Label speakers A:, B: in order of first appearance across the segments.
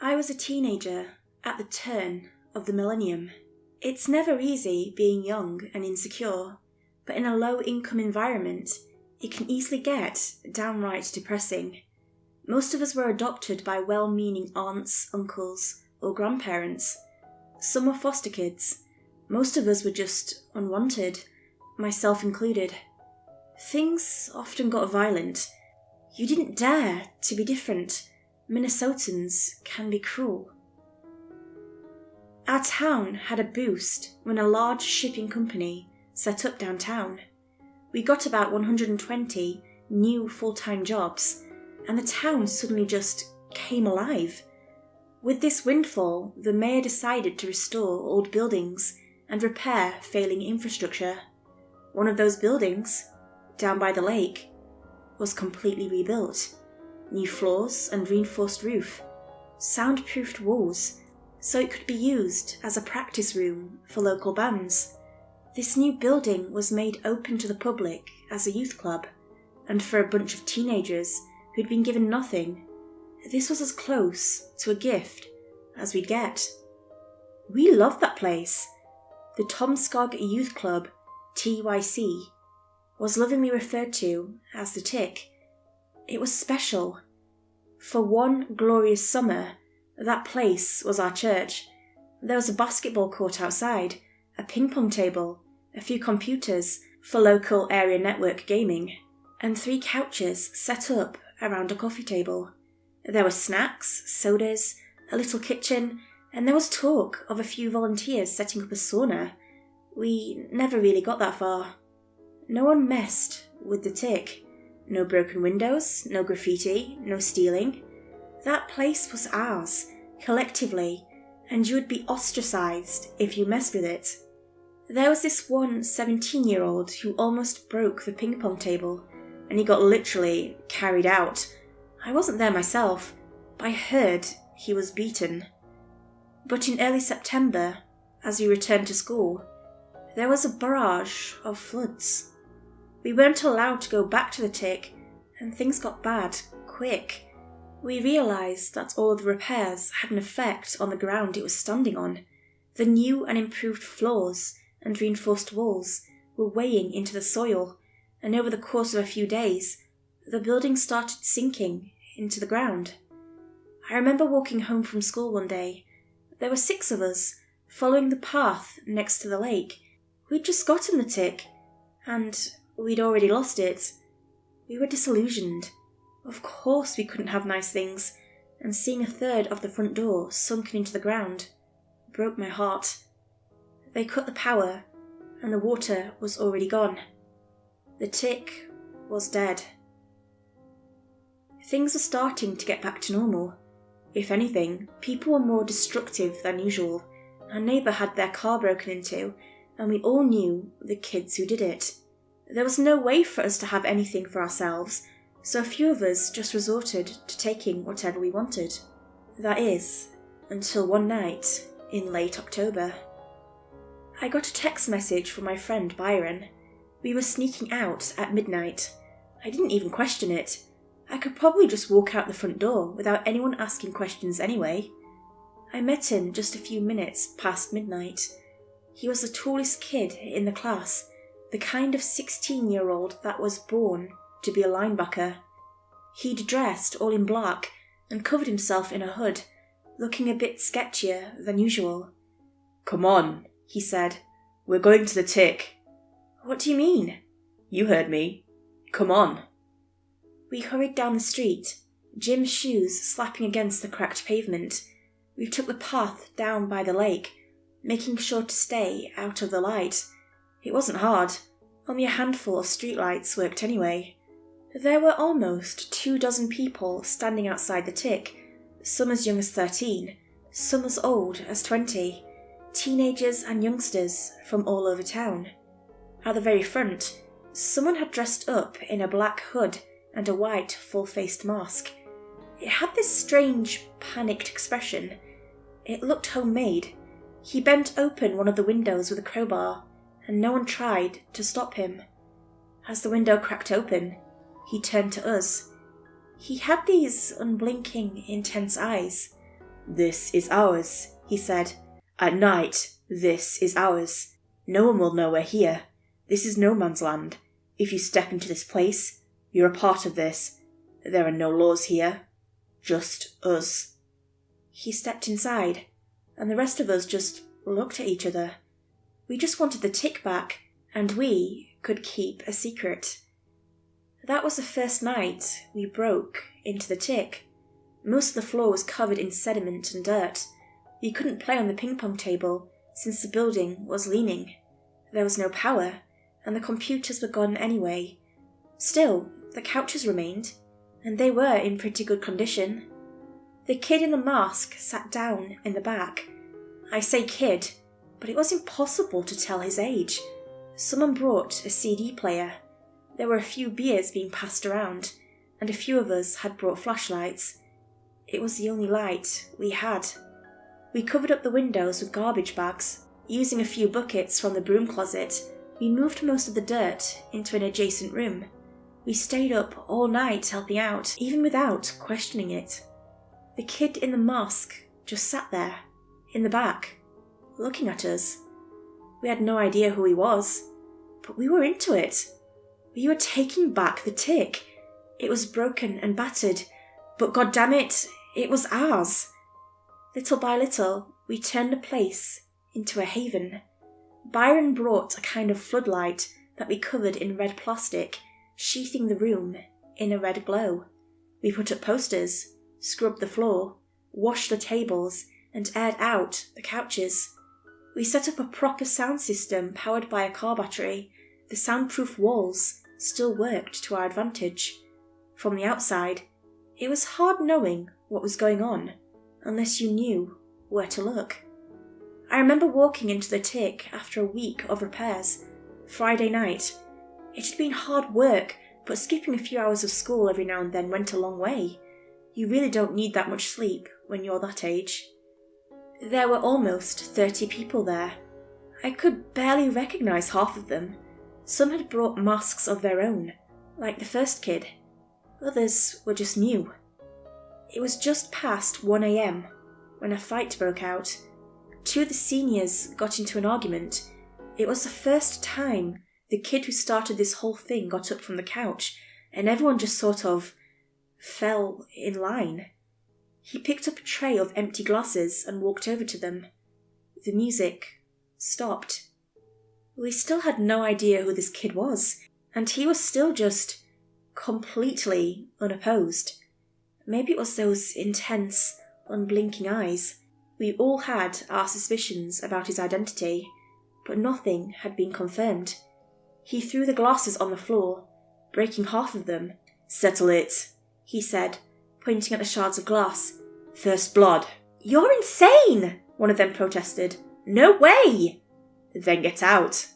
A: I was a teenager at the turn of the millennium. It's never easy being young and insecure, but in a low-income environment, it can easily get downright depressing. Most of us were adopted by well-meaning aunts, uncles, or grandparents. Some were foster kids. Most of us were just unwanted, myself included. Things often got violent. You didn't dare to be different. Minnesotans can be cruel. Our town had a boost when a large shipping company set up downtown. We got about 120 new full-time jobs, and the town suddenly just came alive. With this windfall, the mayor decided to restore old buildings and repair failing infrastructure. One of those buildings, down by the lake, was completely rebuilt. New floors and reinforced roof, soundproofed walls, so it could be used as a practice room for local bands. This new building was made open to the public as a youth club, and for a bunch of teenagers who'd been given nothing, this was as close to a gift as we'd get. We loved that place. The Tomskog Youth Club, TYC, was lovingly referred to as the Tick. It was special. For one glorious summer, that place was our church. There was a basketball court outside, a ping-pong table, a few computers for local area network gaming, and 3 couches set up around a coffee table. There were snacks, sodas, a little kitchen, and there was talk of a few volunteers setting up a sauna. We never really got that far. No one messed with the Tick. No broken windows, no graffiti, no stealing. That place was ours, collectively, and you would be ostracised if you messed with it. There was this one 17-year-old who almost broke the ping-pong table, and he got literally carried out. I wasn't there myself, but I heard he was beaten. But in early September, as we returned to school, there was a barrage of floods. We weren't allowed to go back to the Tick, and things got bad quick. We realised that all the repairs had an effect on the ground it was standing on. The new and improved floors and reinforced walls were weighing into the soil, and over the course of a few days, the building started sinking into the ground. I remember walking home from school one day. There were 6 of us, following the path next to the lake. We'd just gotten the Tick, and we'd already lost it. We were disillusioned. Of course we couldn't have nice things, and seeing a third of the front door sunken into the ground broke my heart. They cut the power, and the water was already gone. The Tick was dead. Things were starting to get back to normal. If anything, people were more destructive than usual. Our neighbour had their car broken into, and we all knew the kids who did it. There was no way for us to have anything for ourselves, so a few of us just resorted to taking whatever we wanted. That is, until one night in late October. I got a text message from my friend Byron. We were sneaking out at midnight. I didn't even question it. I could probably just walk out the front door without anyone asking questions anyway. I met him just a few minutes past midnight. He was the tallest kid in the class, the kind of 16-year-old that was born to be a linebacker. He'd dressed all in black and covered himself in a hood, looking a bit sketchier than usual.
B: "Come on," he said. "We're going to the Tick."
A: "What do you mean?"
B: "You heard me. Come on."
A: We hurried down the street, Jim's shoes slapping against the cracked pavement. We took the path down by the lake, making sure to stay out of the light. It wasn't hard. Only a handful of streetlights worked anyway. There were almost 24 people standing outside the Tick, some as young as 13, some as old as 20, teenagers and youngsters from all over town. At the very front, someone had dressed up in a black hood and a white full-faced mask. It had this strange, panicked expression. It looked homemade. He bent open one of the windows with a crowbar, and no one tried to stop him. As the window cracked open, he turned to us. He had these unblinking, intense eyes.
B: "This is ours," he said. "At night, this is ours. No one will know we're here. This is no man's land. If you step into this place, you're a part of this. There are no laws here. Just us." He stepped inside, and the rest of us just looked at each other. We just wanted the tick back, and we could keep a secret. That was the first night we broke into the tick. Most of the floor was covered in sediment and dirt. You couldn't play on the ping-pong table since the building was leaning. There was no power, and the computers were gone anyway. Still, the couches remained, and they were in pretty good condition. The kid in the mask sat down in the back. I say kid, but it was impossible to tell his age. Someone brought a CD player. There were a few beers being passed around, and a few of us had brought flashlights. It was the only light we had. We covered up the windows with garbage bags. Using a few buckets from the broom closet, we moved most of the dirt into an adjacent room. We stayed up all night helping out, even without questioning it. The kid in the mask just sat there, in the back, looking at us. We had no idea who he was, but we were into it. We were taking back the tick. It was broken and battered, but goddammit, it was ours. Little by little, we turned the place into a haven. Byron brought a kind of floodlight that we covered in red plastic, sheathing the room in a red glow. We put up posters, scrubbed the floor, washed the tables, and aired out the couches. We set up a proper sound system powered by a car battery. The soundproof walls still worked to our advantage. From the outside, it was hard knowing what was going on, unless you knew where to look. I remember walking into the tick after a week of repairs, Friday night. It had been hard work, but skipping a few hours of school every now and then went a long way. You really don't need that much sleep when you're that age. There were almost 30 people there. I could barely recognise half of them. Some had brought masks of their own, like the first kid. Others were just new. It was just past 1 a.m. when a fight broke out. Two of the seniors got into an argument. It was the first time the kid who started this whole thing got up from the couch, and everyone just sort of fell in line. He picked up a tray of empty glasses and walked over to them. The music stopped. We still had no idea who this kid was, and he was still just completely unopposed. Maybe it was those intense, unblinking eyes. We all had our suspicions about his identity, but nothing had been confirmed. He threw the glasses on the floor, breaking half of them. "Settle it," he said, pointing at the shards of glass. "First blood." "You're insane!" one of them protested. "No way!" "Then get out."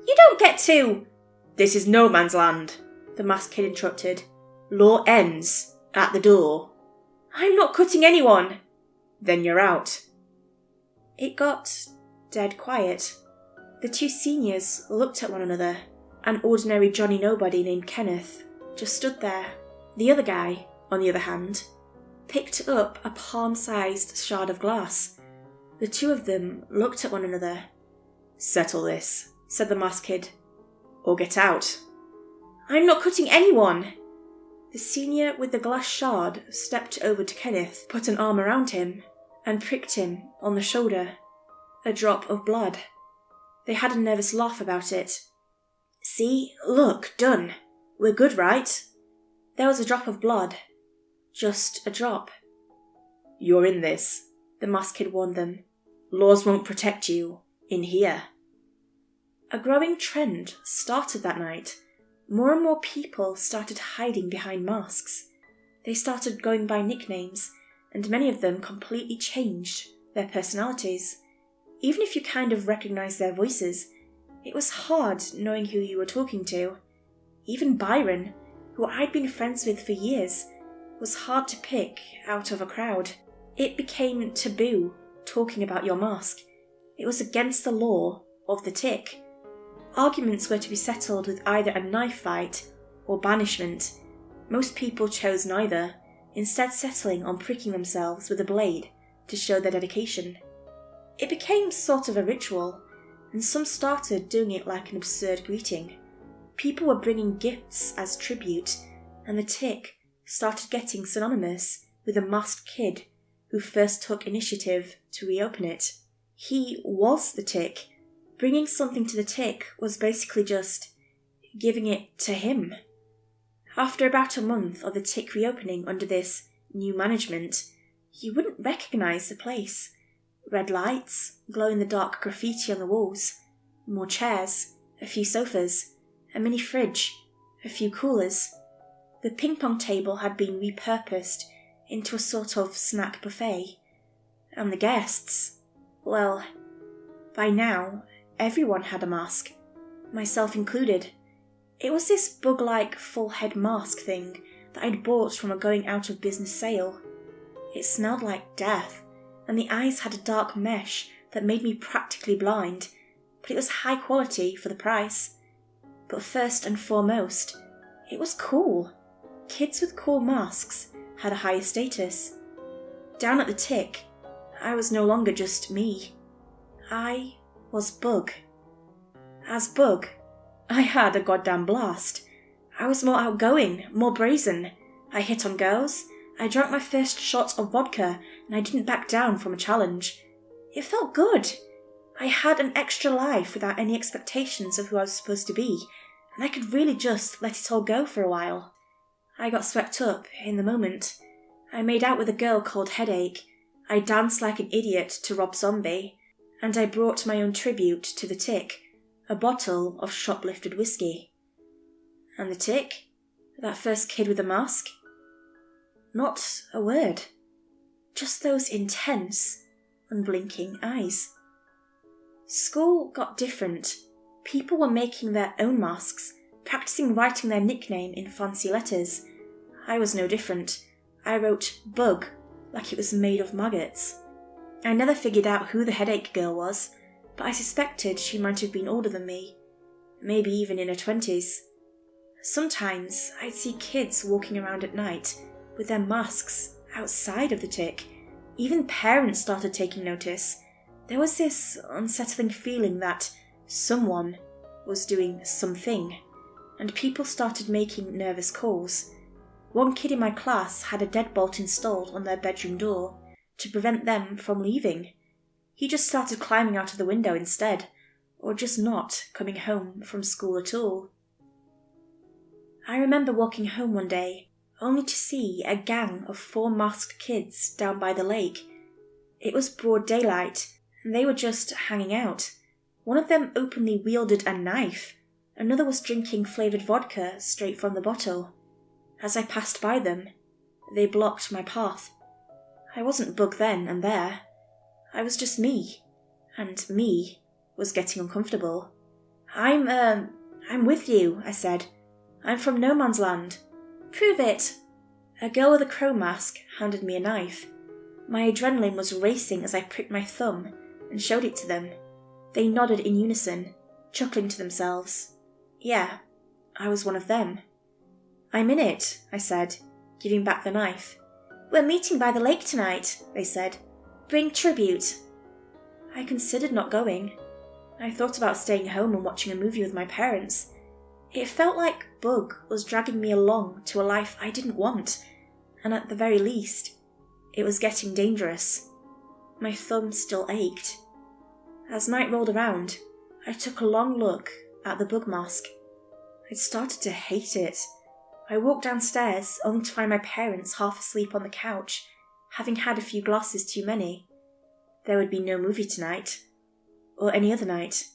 B: "You don't get to!" "This is no man's land," the masked kid interrupted. "Law ends at the door." "I'm not cutting anyone." "Then you're out." It got dead quiet. The two seniors looked at one another. An ordinary Johnny Nobody named Kenneth just stood there. The other guy, on the other hand, picked up a palm-sized shard of glass. The two of them looked at one another. "Settle this," said the masked kid, "or get out." "I'm not cutting anyone." The senior with the glass shard stepped over to Kenneth, put an arm around him, and pricked him on the shoulder. A drop of blood. They had a nervous laugh about it. "See? Look, done. We're good, right?" There was a drop of blood. Just a drop. "You're in this," the masked kid warned them. "Laws won't protect you in here." A growing trend started that night. More and more people started hiding behind masks. They started going by nicknames, and many of them completely changed their personalities. Even if you kind of recognised their voices, it was hard knowing who you were talking to. Even Byron, who I'd been friends with for years, was hard to pick out of a crowd. It became taboo talking about your mask. It was against the law of the tick. Arguments were to be settled with either a knife fight or banishment. Most people chose neither, instead settling on pricking themselves with a blade
A: to show their dedication. It became sort of a ritual, and some started doing it like an absurd greeting. People were bringing gifts as tribute, and the tick started getting synonymous with the masked kid who first took initiative to reopen it. He was the tick. Bringing something to the tick was basically just giving it to him. After about a month of the tick reopening under this new management, you wouldn't recognise the place. Red lights, glow-in-the-dark graffiti on the walls, more chairs, a few sofas, a mini fridge, a few coolers. The ping-pong table had been repurposed into a sort of snack buffet. And the guests, well, by now, everyone had a mask, myself included. It was this bug-like full-head mask thing that I'd bought from a going-out-of-business sale. It smelled like death, and the eyes had a dark mesh that made me practically blind, but it was high quality for the price. But first and foremost, it was cool. Kids with cool masks had a higher status. Down at the tick, I was no longer just me. I was Bug. As Bug, I had a goddamn blast. I was more outgoing, more brazen. I hit on girls, I drank my first shot of vodka, and I didn't back down from a challenge. It felt good. I had an extra life without any expectations of who I was supposed to be, and I could really just let it all go for a while. I got swept up in the moment. I made out with a girl called Headache. I danced like an idiot to Rob Zombie, and I brought my own tribute to the tick, a bottle of shoplifted whiskey. And the tick? That first kid with a mask? Not a word. Just those intense, unblinking eyes. School got different. People were making their own masks, practicing writing their nickname in fancy letters. I was no different. I wrote Bug like it was made of maggots. I never figured out who the Headache girl was, but I suspected she might have been older than me, maybe even in her 20s. Sometimes I'd see kids walking around at night with their masks outside of the tick. Even parents started taking notice. There was this unsettling feeling that someone was doing something, and people started making nervous calls. One kid in my class had a deadbolt installed on their bedroom door to prevent them from leaving. He just started climbing out of the window instead, or just not coming home from school at all. I remember walking home one day, only to see a gang of 4 masked kids down by the lake. It was broad daylight, and they were just hanging out. One of them openly wielded a knife. Another was drinking flavoured vodka straight from the bottle. As I passed by them, they blocked my path. I wasn't Bug then and there. I was just me, and me was getting uncomfortable. I'm with you, I said. I'm from no man's land. Prove it. A girl with a crow mask handed me a knife. My adrenaline was racing as I pricked my thumb and showed it to them. They nodded in unison, chuckling to themselves. Yeah, I was one of them. I'm in it, I said, giving back the knife. We're meeting by the lake tonight, they said. Bring tribute. I considered not going. I thought about staying home and watching a movie with my parents. It felt like Bug was dragging me along to a life I didn't want, and at the very least, it was getting dangerous. My thumb still ached. As night rolled around, I took a long look at the Bug mask. I'd started to hate it. I walked downstairs only to find my parents half asleep on the couch, having had a few glasses too many. There would be no movie tonight, or any other night.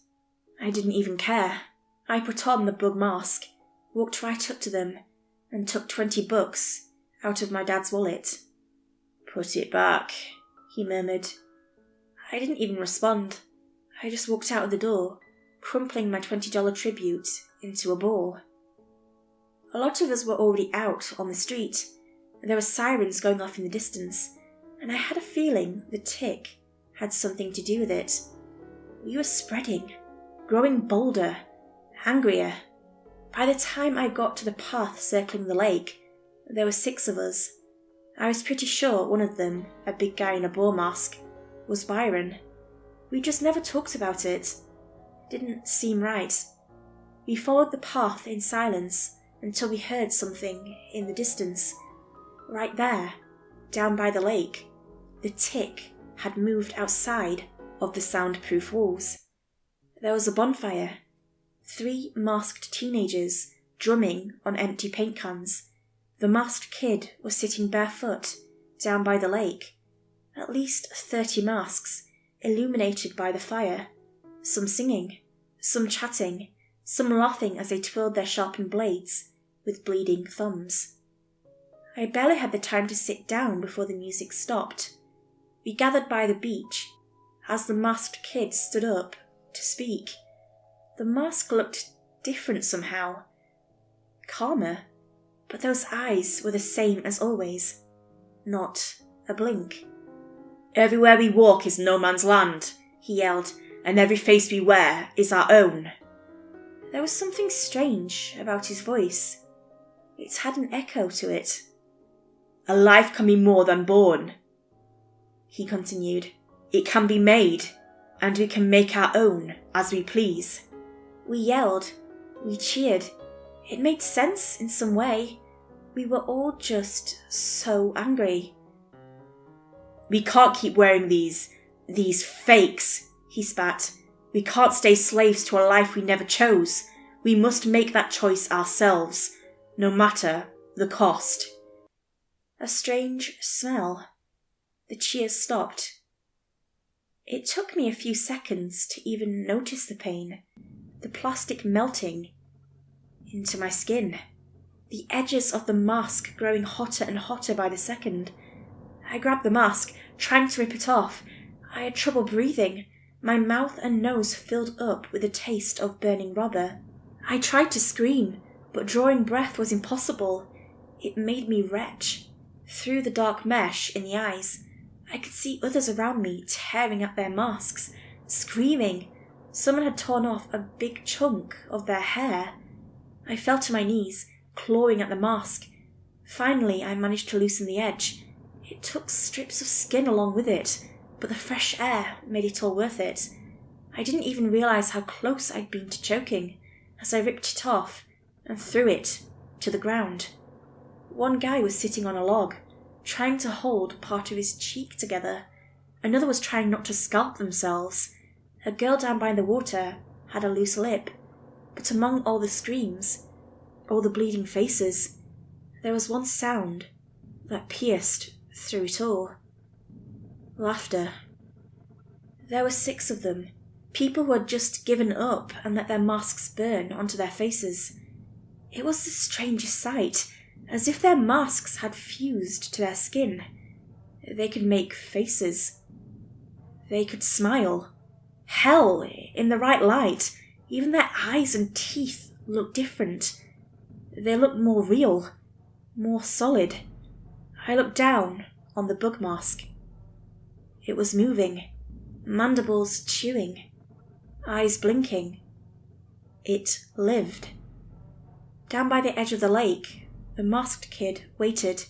A: I didn't even care. I put on the Bug mask, walked right up to them, and took 20 bucks out of my dad's wallet. Put it back, he murmured. I didn't even respond. I just walked out of the door, crumpling my $20 tribute into a ball. A lot of us were already out on the street. There were sirens going off in the distance, and I had a feeling the tick had something to do with it. We were spreading, growing bolder, angrier. By the time I got to the path circling the lake, there were 6 of us. I was pretty sure one of them, a big guy in a boar mask, was Byron. We just never talked about it. Didn't seem right. We followed the path in silence until we heard something in the distance. Right there, down by the lake, the tick had moved outside of the soundproof walls. There was a bonfire. 3 masked teenagers drumming on empty paint cans. The masked kid was sitting barefoot down by the lake. At least 30 masks, illuminated by the fire. Some singing, some chatting, some laughing as they twirled their sharpened blades with bleeding thumbs. I barely had the time to sit down before the music stopped. We gathered by the beach as the masked kid stood up to speak. The mask looked different somehow. Calmer, but those eyes were the same as always. Not a blink.
B: "Everywhere we walk is no man's land," he yelled, "and every face we wear is our own."
A: There was something strange about his voice. It had an echo to it.
B: "A life can be more than born," he continued. "It can be made, and we can make our own as we please."
A: We yelled. We cheered. It made sense in some way. We were all just so angry.
B: "We can't keep wearing these fakes," he spat. "We can't stay slaves to a life we never chose. We must make that choice ourselves, no matter the cost."
A: A strange smell. The cheers stopped. It took me a few seconds to even notice the pain. The plastic melting into my skin. The edges of the mask growing hotter and hotter by the second. I grabbed the mask, trying to rip it off. I had trouble breathing. My mouth and nose filled up with the taste of burning rubber. I tried to scream, but drawing breath was impossible. It made me retch. Through the dark mesh in the eyes, I could see others around me tearing at their masks, screaming. Someone had torn off a big chunk of their hair. I fell to my knees, clawing at the mask. Finally, I managed to loosen the edge. It took strips of skin along with it, but the fresh air made it all worth it. I didn't even realise how close I'd been to choking as I ripped it off and threw it to the ground. One guy was sitting on a log, trying to hold part of his cheek together. Another was trying not to scalp themselves. A girl down by the water had a loose lip. But among all the screams, all the bleeding faces, there was one sound that pierced through it all. Laughter. There were 6 of them, people who had just given up and let their masks burn onto their faces. It was the strangest sight, as if their masks had fused to their skin. They could make faces. They could smile. Hell, in the right light, even their eyes and teeth looked different. They looked more real, more solid. I looked down on the bug mask. It was moving, mandibles chewing, eyes blinking. It lived. Down by the edge of the lake, the masked kid waited.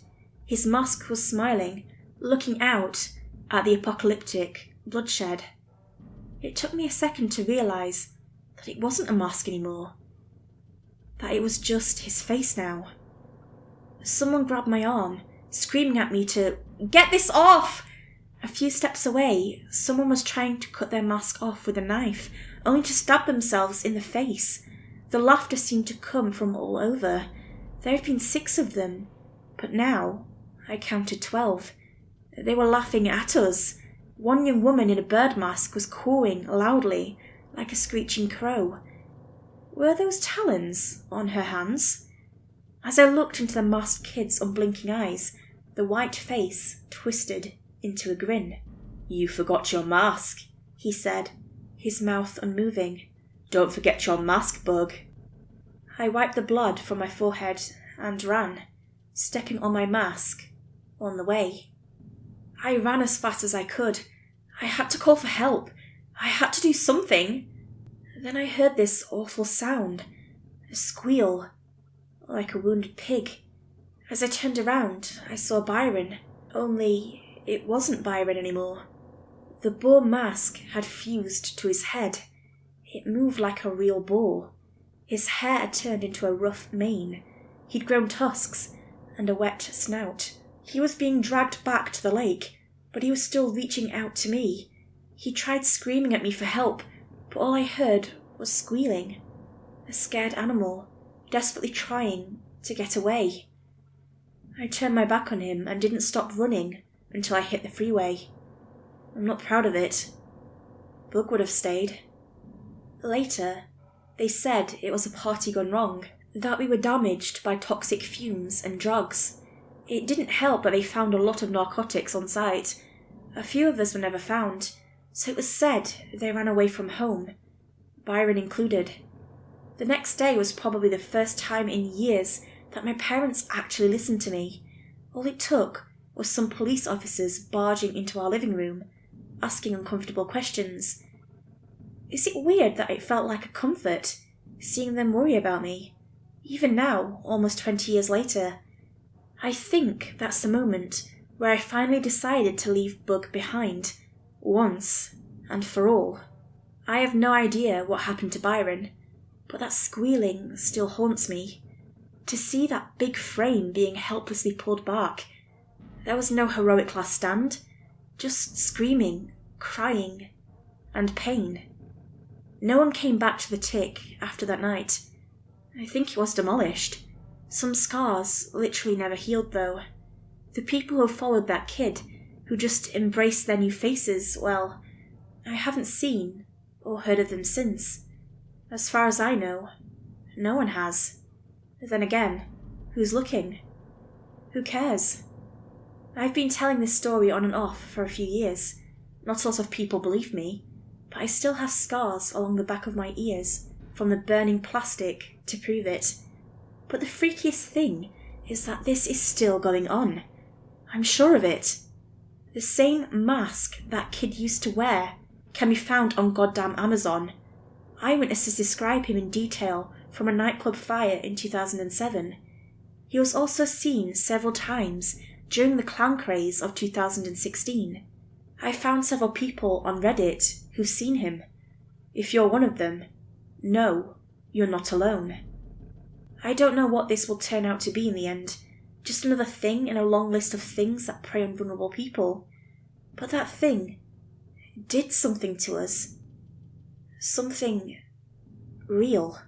A: His mask was smiling, looking out at the apocalyptic bloodshed. It took me a second to realise that it wasn't a mask anymore, that it was just his face now. Someone grabbed my arm, screaming at me to get this off. A few steps away, someone was trying to cut their mask off with a knife, only to stab themselves in the face. The laughter seemed to come from all over. There had been 6 of them, but now I counted 12. They were laughing at us. One young woman in a bird mask was cawing loudly, like a screeching crow. Were those talons on her hands? As I looked into the masked kid's unblinking eyes, the white face twisted into a grin.
B: "You forgot your mask," he said, his mouth unmoving. "Don't forget your mask, bug."
A: I wiped the blood from my forehead and ran, stepping on my mask, on the way. I ran as fast as I could. I had to call for help. I had to do something. Then I heard this awful sound, a squeal, like a wounded pig. As I turned around, I saw Byron, only it wasn't Byron anymore. The boar mask had fused to his head. It moved like a real boar. His hair had turned into a rough mane. He'd grown tusks and a wet snout. He was being dragged back to the lake, but he was still reaching out to me. He tried screaming at me for help, but all I heard was squealing. A scared animal, desperately trying to get away. I turned my back on him and didn't stop running until I hit the freeway. I'm not proud of it. Bug would have stayed. Later, they said it was a party gone wrong, that we were damaged by toxic fumes and drugs. It didn't help that they found a lot of narcotics on site. A few of us were never found, so it was said they ran away from home, Byron included. The next day was probably the first time in years that my parents actually listened to me. All it took was some police officers barging into our living room, asking uncomfortable questions. Is it weird that it felt like a comfort, seeing them worry about me? Even now, almost 20 years later, I think that's the moment where I finally decided to leave Bug behind, once and for all. I have no idea what happened to Byron, but that squealing still haunts me. To see that big frame being helplessly pulled back. There was no heroic last stand, just screaming, crying, and pain. No one came back to the tick after that night. I think it was demolished. Some scars literally never healed though. The people who followed that kid, who just embraced their new faces, well, I haven't seen or heard of them since. As far as I know, no one has. Then again, who's looking? Who cares? I've been telling this story on and off for a few years. Not a lot of people believe me, but I still have scars along the back of my ears from the burning plastic to prove it. But the freakiest thing is that this is still going on. I'm sure of it. The same mask that kid used to wear can be found on goddamn Amazon. Eyewitnesses describe him in detail from a nightclub fire in 2007. He was also seen several times during the clown craze of 2016. I found several people on Reddit who've seen him. If you're one of them, no, you're not alone. I don't know what this will turn out to be in the end, just another thing in a long list of things that prey on vulnerable people. But that thing did something to us. Something real.